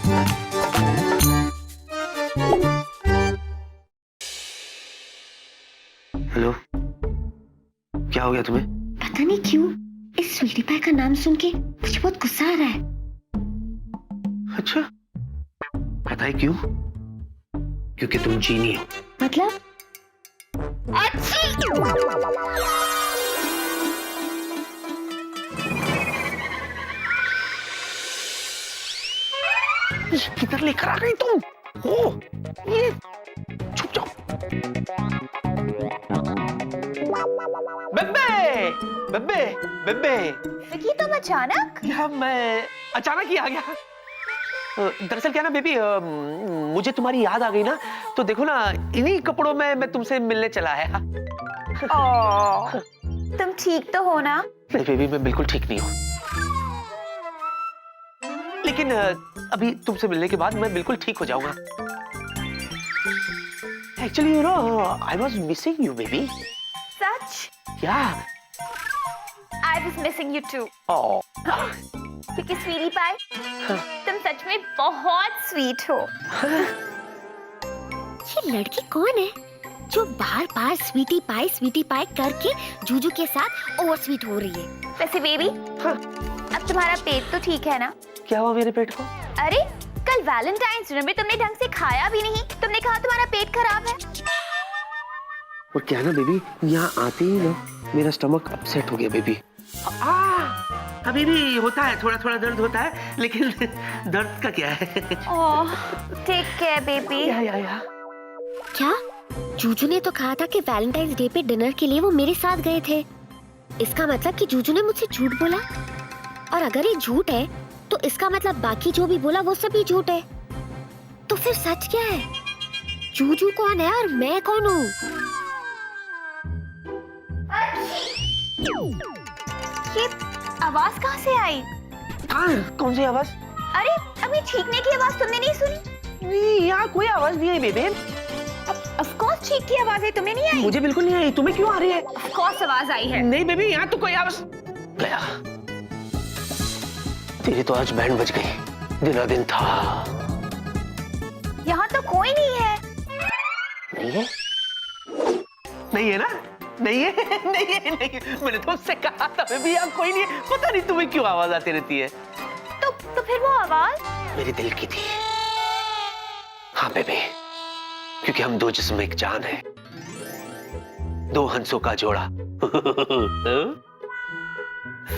Hello, क्या हो गया तुम्हें? पता नहीं क्यों इस स्वीटी पाई का नाम सुन के मुझे बहुत गुस्सा आ रहा है। अच्छा, पता है क्यों? क्योंकि तुम जीनी हो। मतलब? अच्छी! किधर लेकर आ गई तुम? ओ, ये छुप जाओ। बेबे, बेबे, बेबे। विकी तुम अचानक? यार मैं अचानक ही आ गया। दरअसल क्या ना बेबी, मुझे तुम्हारी याद आ गई ना, तो देखो ना इन्हीं कपड़ों में मैं तुमसे मिलने चला है। ओह, तुम ठीक तो हो ना? नहीं बेबी, मैं बिल्कुल ठीक नहीं हूँ, लेकिन अभी तुमसे मिलने के बाद मैं बिल्कुल ठीक हो जाऊंगा। Actually you know I was missing you baby. सच? या I was missing you too. ओह, क्योंकि स्वीटी पाई तुम सच में बहुत स्वीट हो। ये लड़की कौन है जो बार बार स्वीटी पाई करके जूजू के साथ ओवर स्वीट हो रही है? वैसे बेबी, अब तुम्हारा पेट तो ठीक है ना? क्या हुआ मेरे पेट को? अरे कल वैलेंटाइंस डे में तुमने ढंग से खाया भी नहीं, तुमने कहा तुम्हारा पेट खराब है। और क्या ना बेबी, यहाँ आते ही ना मेरा स्टमक अपसेट हो गया बेबी। अभी भी होता है, थोड़ा थोड़ा दर्द होता है, लेकिन दर्द का क्या है? ओह, टेक केयर बेबी। या। क्या? जूजू ने तो कहा था कि वैलेंटाइंस डे पे डिनर के लिए वो मेरे साथ गए थे। इसका मतलब कि जूजू ने मुझसे झूठ बोला, और अगर ये झूठ है तो इसका मतलब बाकी जो भी बोला वो सब भी झूठ है। तो फिर सच क्या है? जूजू कौन है और मैं कौन हूँ? ये आवाज कहाँ से आई? कौन सी आवाज? अरे अभी छींकने की आवाज तुमने नहीं सुनी? नहीं, यहाँ कोई आवाज नहीं आई बेबी। ऑफ कोर्स छींक की आवाज है, तुम्हें नहीं आई? मुझे बिल्कुल नहीं आई, तुम्हें क्यों आ रही है? ऑफ कोर्स आवाज आई है। नहीं बेबी, यहाँ तो कोई आवाज। गया, तेरी तो आज बैंड बज गई। दिना दिन था। यहाँ तो कोई नहीं है। नहीं है? नहीं है ना? नहीं है, नहीं है, नहीं है। मैंने तुमसे कहा था बेबी, यहाँ कोई नहीं है। पता नहीं तुम्हें क्यों आवाज आती रहती है। तो फिर वो आवाज मेरे दिल की थी। हाँ बेबी, क्योंकि हम दो जिस्म एक जान है, दो हंसों का जोड़ा।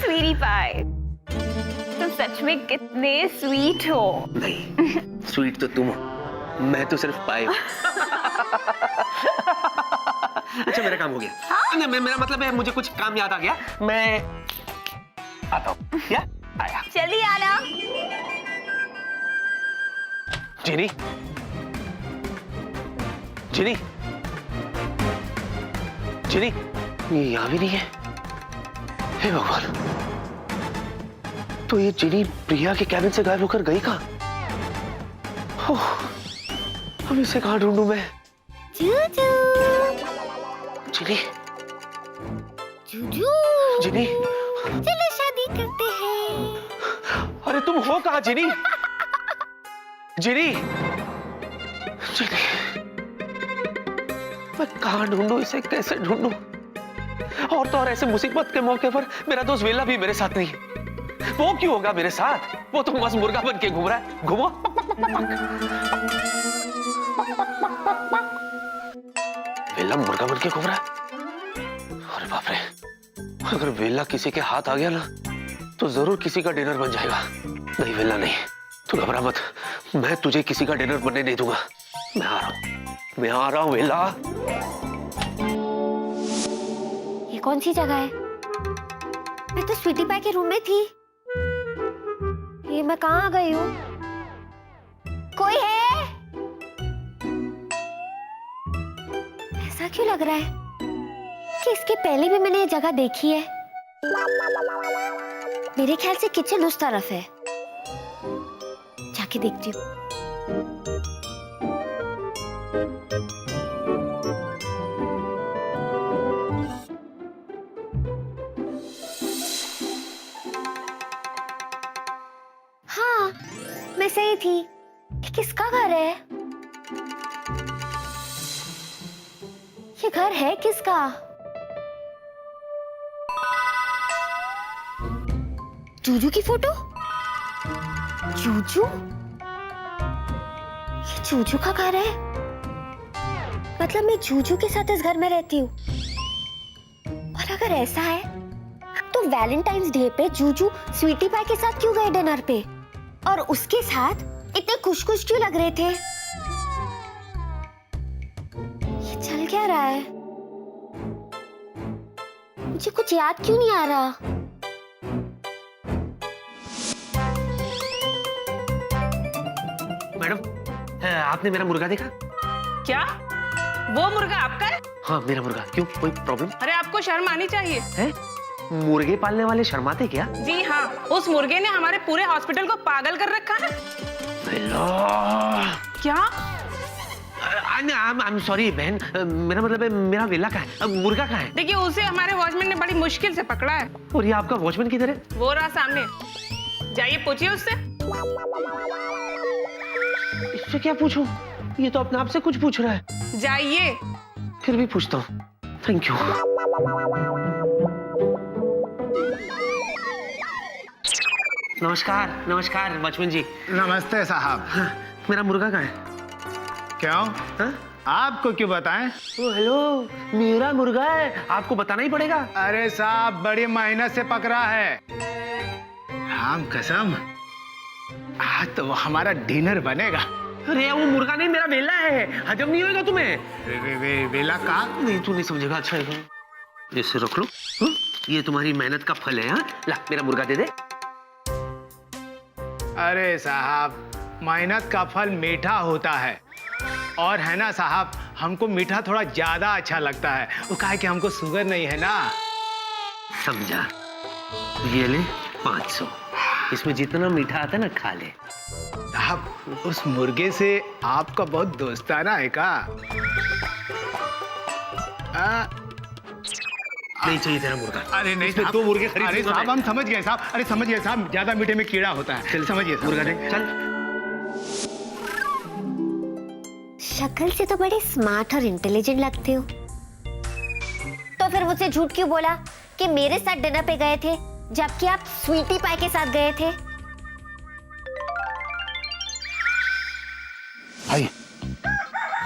स्वीटी पाई, तुम सच में कितने स्वीट हो। नहीं, स्वीट तो तुम हो, मैं तो सिर्फ पाई हूं। अच्छा मेरा काम हो गया। हाँ? नहीं, मेरा मतलब है मुझे कुछ काम याद आ गया, मैं आता हूँ। क्या? आया। जल्दी आना। जिनी, जिनी, जिनी, ये यहाँ भी नहीं है। हे भगवान, तो ये जिनी प्रिया के कैबिन से गायब होकर गई कहाँ? अब इसे कहाँ ढूंढूं मैं? जूजू, जिनी, जूजू, जिनी, चलो शादी करते हैं। अरे तुम हो कहाँ जिनी? जिनी, जिनी, मैं कहाँ ढूंढूं इसे, कैसे ढूंढूं? और तो और ऐसे मुसीबत के मौके पर मेरा दोस्त वेला भी मेरे साथ नहीं है। वो क्यों होगा मेरे साथ? वो तो बस मुर्गा बन के घूम रहा है। घूमो। वेला मुर्गा बन के घूम रहा है? अरे बाप रे, अगर वेला किसी के हाथ आ गया ना तो जरूर किसी का डिनर बन जाएगा। नहीं वेला नहीं, तू घबरा मत, मैं तुझे किसी का डिनर बनने नहीं दूंगा। मैं आ रहा हूँ, मैं आ रहा हूँ वेला। ये कौन सी जगह है? मैं तो स्वीटी पाई के रूम में थी। ये मैं कहाँ आ गई हूँ? कोई है? ऐसा क्यों लग रहा है कि इसके पहले भी मैंने ये जगह देखी है। मेरे ख्याल से किचन उस तरफ है, जाके देखती हूँ। हाँ, मैं सही थी। ये किसका घर है? ये घर है किसका? जूजू की फोटो? जूजू? ये जूजू का घर है? मतलब मैं जूजू के साथ इस घर में रहती हूँ। और अगर ऐसा है तो वैलेंटाइंस डे पे जूजू स्वीटी पाई के साथ क्यों गए डिनर पे? और उसके साथ इतने खुश खुश क्यों लग रहे थे? ये चल क्या रहा है? मुझे कुछ याद क्यों नहीं आ रहा? मैडम, आपने मेरा मुर्गा देखा? क्या? वो मुर्गा आपका है? हाँ, मेरा मुर्गा। क्यों, कोई प्रॉब्लम अरे आपको शर्म आनी चाहिए। है? मुर्गे पालने वाले शर्माते क्या? जी हाँ, उस मुर्गे ने हमारे पूरे हॉस्पिटल को पागल कर रखा है। क्या? I'm sorry बहन, मेरा मतलब है मेरा वेला कहाँ है? मुर्गा कहाँ है? देखिए, उसे हमारे वॉचमैन ने बड़ी मुश्किल से पकड़ा है। और ये आपका वॉचमैन किधर है? वो रहा सामने, जाइए पूछिए उससे। इससे क्या पूछूं? ये तो अपने आप से कुछ पूछ रहा है। जाइए। फिर भी पूछता हूँ। Thank you. नमस्कार, नमस्कार वॉचमैन जी। नमस्ते साहब। हाँ, मेरा मुर्गा कहाँ है? क्यों? हाँ? आपको क्यों बताएं? ओ हेलो, मेरा मुर्गा है, आपको बताना ही पड़ेगा। अरे साहब, बड़ी मेहनत से पकड़ा है। राम कसम, आज तो वो हमारा डिनर बनेगा। अरे वो मुर्गा नहीं, मेरा वेला है। हजम नहीं होगा तुम्हें? वेला का? नहीं, तू नहीं समझेगा। अच्छा है, इसे रख लो। हाँ? ये तुम्हारी मेहनत का फल है। हाँ, ला मेरा मुर्गा दे दे। अरे साहब, मेहनत का फल मीठा होता है। और है ना साहब, हमको मीठा थोड़ा ज्यादा अच्छा लगता है। वो कहा कि हमको शुगर नहीं है ना। समझा। ये ले 500। इसमें जितना मीठा आता है ना, खा ले। साहब, उस मुर्गे से आपका बहुत दोस्ताना है का? नहीं चाहिए तेरा मुर्गा। अरे नहीं इसमें साहब, 2 मुर्गे खरीद अरे लूंगा साहब, मैं। हम समझ गए साहब। अरे समझ गए साहब, ज्यादा मीठे में कीड़ा होता है। चल समझिए साहब। मुर्गा दे, चल। शक्ल से तो बड़े स्मार्ट और इंटेलिजेंट लगते हो, तो फिर मुझसे झूठ क्यों बोला कि मेरे साथ डिनर पे गए थे जबकि आप स्वीटी पाई के साथ गए थे? भाई,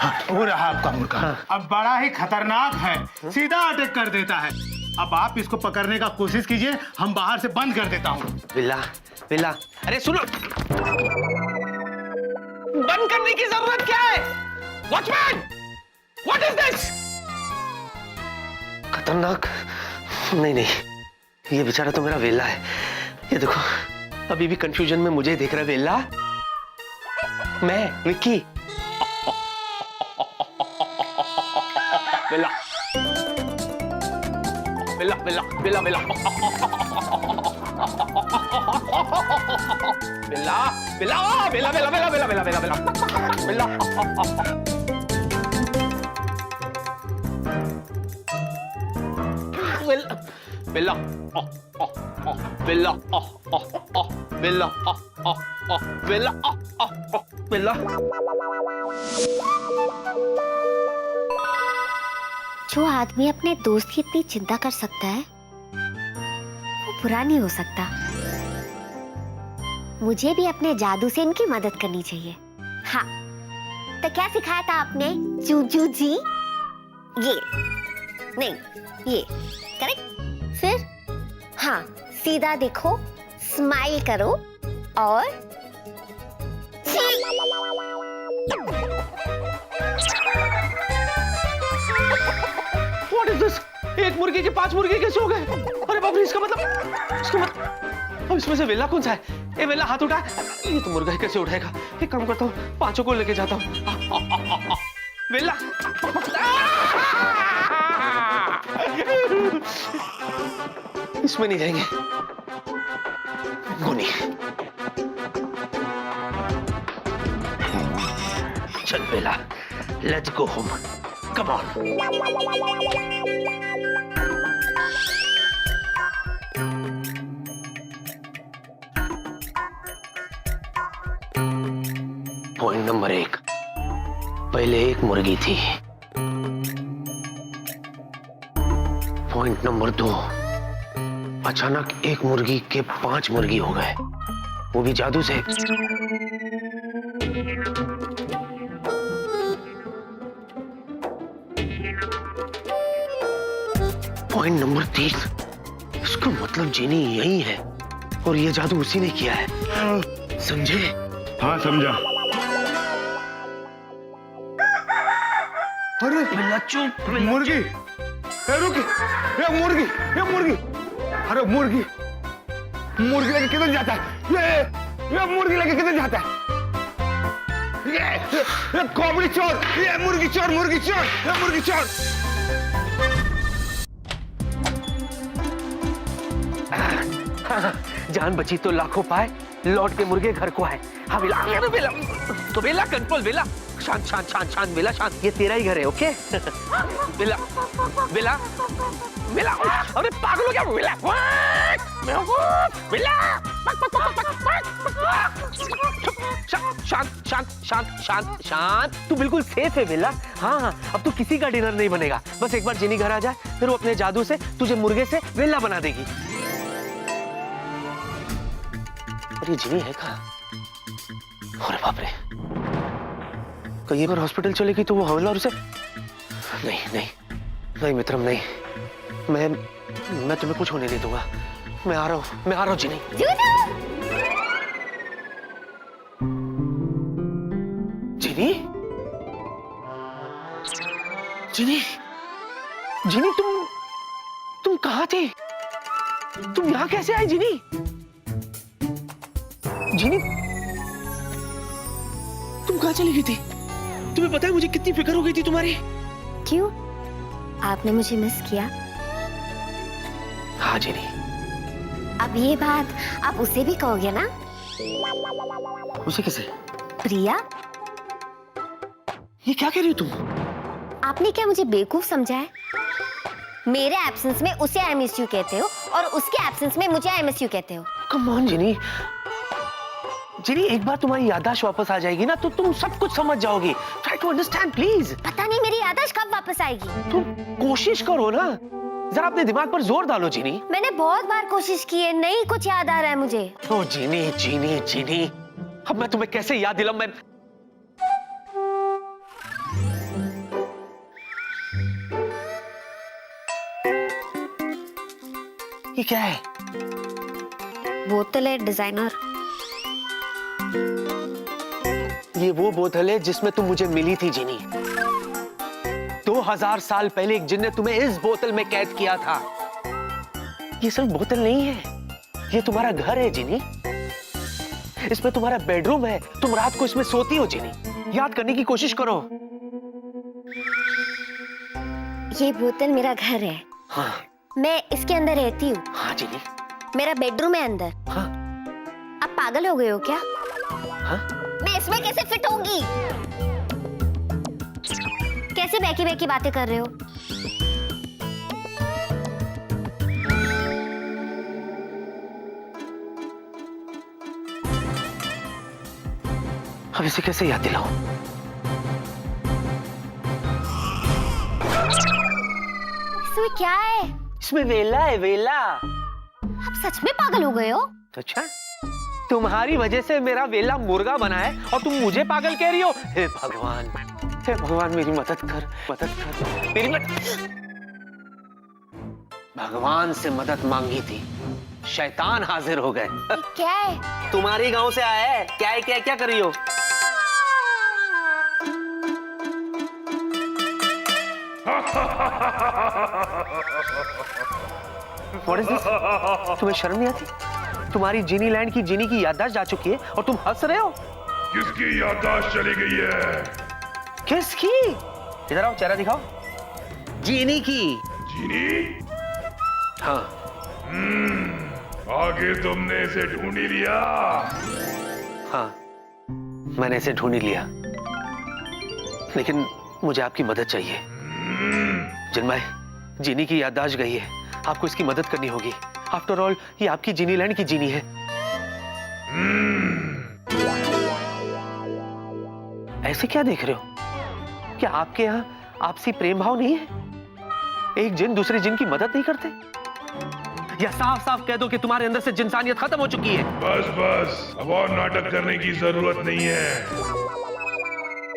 हाँ, वो रहा आपका मुर्गा। हाँ। अब बड़ा ही खतरनाक है, सीधा अटैक कर देता है। अब आप इसको पकड़ने का कोशिश कीजिए, हम बाहर से बंद कर देता हूँ। विला, विला, अरे सुनो, बंद करने की जरूरत क्या है? Watchman, what is this? खतरनाक? नहीं नहीं, ये बेचारा तो मेरा वेला है। ये देखो, अभी भी कंफ्यूजन में मुझे देख रहा है। वेला, मैं विक्की। वेला, वेला, वेला, वेला, वेला, वेला, वेला, वेला, वेला, वेला, वेला, वेला, वेला, वेला, वेला। Bella, Bella, Bella, Bella, Bella. जो आदमी अपने दोस्त की इतनी चिंता कर सकता है, वो बुरा नहीं हो सकता। मुझे भी अपने जादू से इनकी मदद करनी चाहिए। हाँ, तो क्या सिखाया था आपने जूजू जी? ये नहीं, ये करेक्ट। फिर हाँ, सीधा देखो, स्माइल करो और What is this? एक मुर्गे के 5 मुर्गे कैसे हो गए? अरे बाप रे, इसका मतलब अब इसमें से वेला कौन सा है? ये वेला हाथ उठा, ये तो मुर्गा कैसे उठाएगा? एक काम करता हूँ, 5 को लेके जाता हूँ। वेला, इसमें नहीं जाएंगे। गोनी, चल वेला, let's go home. Come on. Point number 1, पहले एक मुर्गी थी। पॉइंट नंबर 2, अचानक एक मुर्गी के 5 मुर्गी हो गए, वो भी जादू से। पॉइंट नंबर 3, इसका मतलब जीनी यही है और ये जादू उसी ने किया है, समझे? हाँ समझा। अरे चुप, मुर्गी, ए रुकी, ये मुर्गी, अरे मुर्गी लेके किधर जाता है? ये मुर्गी लेके किधर जाता है? ये कॉमेडी चोर, ये मुर्गी चोर, ये मुर्गी चोर। जान बची तो लाखों पाए, लौट के मुर्गे घर को आए। हाँ बेला, बेला तो बेला कंट्रोल, बेला शांत शांत शांत शांत, बेला शांत, ये तेरा ही घर है, ओके? बेला बेला बेला, अरे पागल हो क्या बेला? बेला शांत शांत शांत शांत शांत, तू बिल्कुल सेफ है बेला। हाँ, अब तू किसी का डिनर नहीं बनेगा, बस एक बार जिनी घर आ जाए, फिर वो अपने जादू से तुझे मुर्गे से वेला बना देगी। अरे जिनी है कहाँ? अरे बाप रे, कहीं पर हॉस्पिटल चलेगी तो वो हवलदार उसे नहीं नहीं नहीं मित्रम नहीं, मैं तुम्हें कुछ होने नहीं दूंगा। मैं आ रहा हूँ जिनी। जिनी जिनी जिनी, तुम कहाँ थे? तुम यहाँ कैसे आए जिनी? जिनी तुम कहाँ चली गई थी? तुम्हें पता है मुझे कितनी फिक्र हो गई थी तुम्हारी। क्यों? आपने मुझे मिस किया? हाँ जिनी। अब ये बात आप उसे भी कहोगे ना? उसे कैसे? प्रिया, ये क्या कह रही हो तुम? आपने क्या मुझे बेवकूफ समझा है? मेरे एब्सेंस में उसे आई मिस यू कहते हो और उसके एब्सेंस में मुझे आई मिस यू कहते हो। कम ऑन जिनी, एक बार तुम्हारी याददाश्त वापस आ जाएगी ना तो तुम सब कुछ समझ जाओगी। Try to understand please. पता नहीं मेरी याददाश्त कब वापस आएगी। तुम कोशिश करो ना, जरा अपने दिमाग पर जोर डालो जिनी। मैंने बहुत बार कोशिश की है, नहीं कुछ याद आ रहा है मुझे। ओ जिनी, अब मैं तुम्हें कैसे याद दिलाऊं? मैं ये क्या है? बोतल है डिजाइनर। ये वो बोतल है जिसमें तुम मुझे मिली थी जिनी। 2000 साल पहले एक जिन ने तुम्हें इस बोतल में कैद किया था। ये सिर्फ बोतल नहीं है, ये तुम्हारा घर है जिनी। इसमें तुम्हारा बेडरूम है, तुम रात को इसमें सोती हो जिनी। याद करने की कोशिश करो। ये बोतल मेरा घर है। हाँ मैं इसके अंदर रहती हूँ। हाँ जिनी। मेरा बेडरूम है अंदर। हाँ आप पागल हो गए हो क्या? हाँ, मैं इसमें कैसे फिट होंगी? कैसे बैकी बैकी बातें कर रहे हो? अब इसे कैसे याद दिलाऊं? इसमें क्या है? इसमें वेला है, वेला। आप सच में पागल हो गए हो? अच्छा, तुम्हारी वजह से मेरा वेला मुर्गा बना है और तुम मुझे पागल कह रही हो? हे भगवान मेरी मदद कर, मेरी भगवान से मदद मांगी थी, शैतान हाजिर हो गए। ये क्या है? तुम्हारी गांव से आया है। क्या है, क्या कर रही हो? What is this? तुम्हें शर्म नहीं आती? तुम्हारी जिनी लैंड की जिनी की याददाश्त जा चुकी है और तुम हंस रहे हो। किसकी याददाश्त चली गई है? किसकी? इधर आओ, चेहरा दिखाओ। जिनी की। जीनी? हाँ। आगे तुमने इसे ढूंढ ही लिया? हाँ, मैंने इसे ढूंढ ही लिया, लेकिन मुझे आपकी मदद चाहिए। जिनभाई, जिनी की याददाश्त गई है, आपको इसकी मदद करनी होगी। आफ्टर ऑल ये आपकी जिनी लैंड की जिनी है। ऐसे क्या देख रहे हो? क्या आपके यहाँ आपसी प्रेम भाव नहीं है? एक जिन दूसरे जिन की मदद नहीं करते? या साफ साफ कह दो कि तुम्हारे अंदर से जिनसानियत खत्म हो चुकी है? बस बस, अब और नाटक करने की जरूरत नहीं है।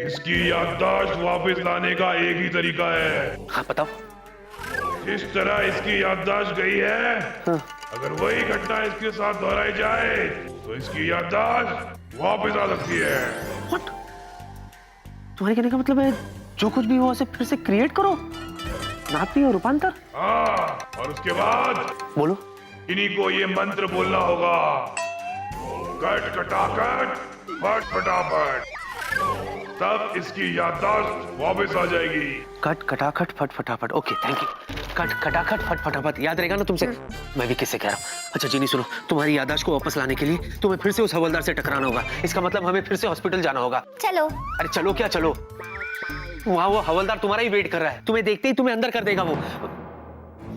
इसकी याददाश्त वापस लाने का एक ही तरीका है। हाँ बताओ। जिस तरह इसकी याददाश्त गई है, अगर वही घटना इसके साथ दोहराई जाए तो इसकी याददाश्त वापस आ सकती है। What? तुम्हारे कहने का मतलब है जो कुछ भी हुआ उसे फिर से क्रिएट करो, नापी और रूपांतर? हाँ, और उसके बाद बोलो। इन्हीं को ये मंत्र बोलना होगा, कट कटाकट फट फटाफट, तब इसकी याददाश्त वापस आ जाएगी। कट कटाखट फट फटाफट। Okay thank you. कट कटाखट फट फटाफट याद रहेगा ना तुमसे? मैं भी किससे कह रहा हूँ। अच्छा जीनी सुनो, तुम्हारी याददाश्त को वापस लाने के लिए तुम्हें फिर से उस हवलदार से टकराना होगा। इसका मतलब हमें फिर से हॉस्पिटल जाना होगा। चलो। अरे चलो क्या चलो, वहाँ वो हवलदार तुम्हारा ही वेट कर रहा है। तुम्हें देखते ही तुम्हें अंदर कर देगा वो।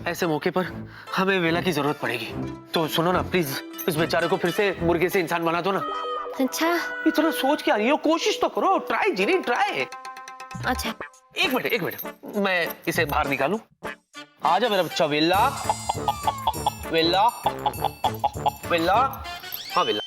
ऐसे मौके पर हमें वेला की जरूरत पड़ेगी। तो सुनो ना प्लीज, इस बेचारे को फिर से मुर्गे से इंसान बना दो ना। अच्छा इतना सोच क्या रही हो? कोशिश तो करो, ट्राई जीनी ट्राई। अच्छा, एक मिनट, मैं इसे बाहर निकालूं। आजा मेरा बच्चा वेला। वेला वेला, हाँ वेला।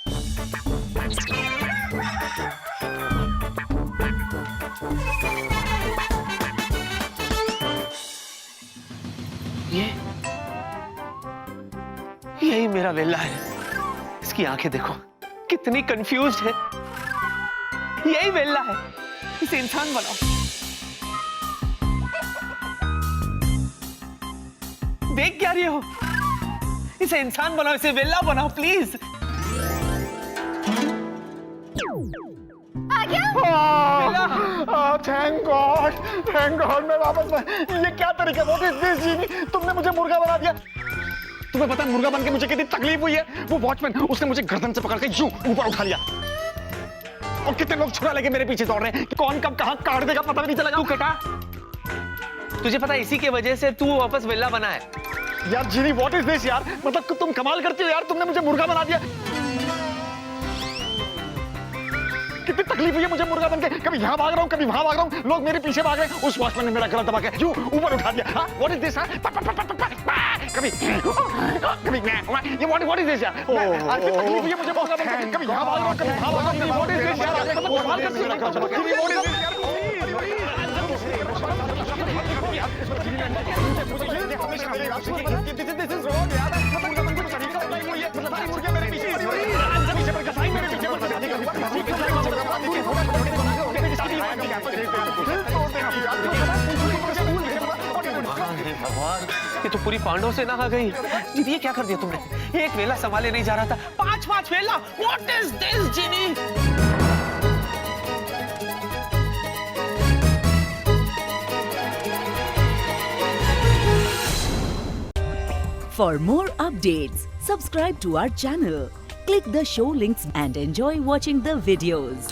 यही मेरा वेला है। इसकी आंखें देखो कितनी कंफ्यूज्ड है। यही वेला है, इसे इंसान बनाओ। देख क्या रही हो? इसे इंसान बनाओ, इसे वेला बनाओ प्लीज। आ गया? थैंक गॉड मैं वापस में। ये क्या तरीका? व्हाट इज दिस जीनी? तुमने मुझे मुर्गा बना दिया। तुम्हें पता है मुर्गा बन के मुझे कितनी तकलीफ हुई है? वो वॉचमैन, उसने मुझे गर्दन से पकड़ के यूं ऊपर उठा लिया, और कितने लोग छुरा लेके मेरे पीछे दौड़ रहे हैं कि कौन कब कहां काट देगा पता भी नहीं चलेगा। तू कटा, तुझे पता है इसी के वजह से तू वापस वेला बना है। यार जीनी व्हाट इज दिस यार? मतलब तुम कमाल करती हो यार, तुमने मुझे मुर्गा बना दिया। कितनी तकलीफ हुई है मुझे मुर्गा बनके। कभी यहाँ भाग रहा हूँ, कभी वहां भाग रहा हूँ, लोग मेरे पीछे भाग रहे हैं। उस वॉचमैन ने मेरा गला दबा के यूं ऊपर उठा दिया। हाँ व्हाट इज दिस? कभी ये व्हाट इज दिस यार? तकलीफ हुई है मुझे मुर्गा बनके। कभी यहाँ भाग रहा हूँ, कभी वहां भाग रहा हूँ। व्हाट इज दिस यार? मतलब कमाल करती भगवान, ये तो पूरी पांडव सेना आ गई। जीनी ये क्या कर दिया तुमने? एक वेला संभाले नहीं जा रहा था, पांच वेला। What is this genie? For more updates, subscribe to our channel, click the show links and enjoy watching the videos.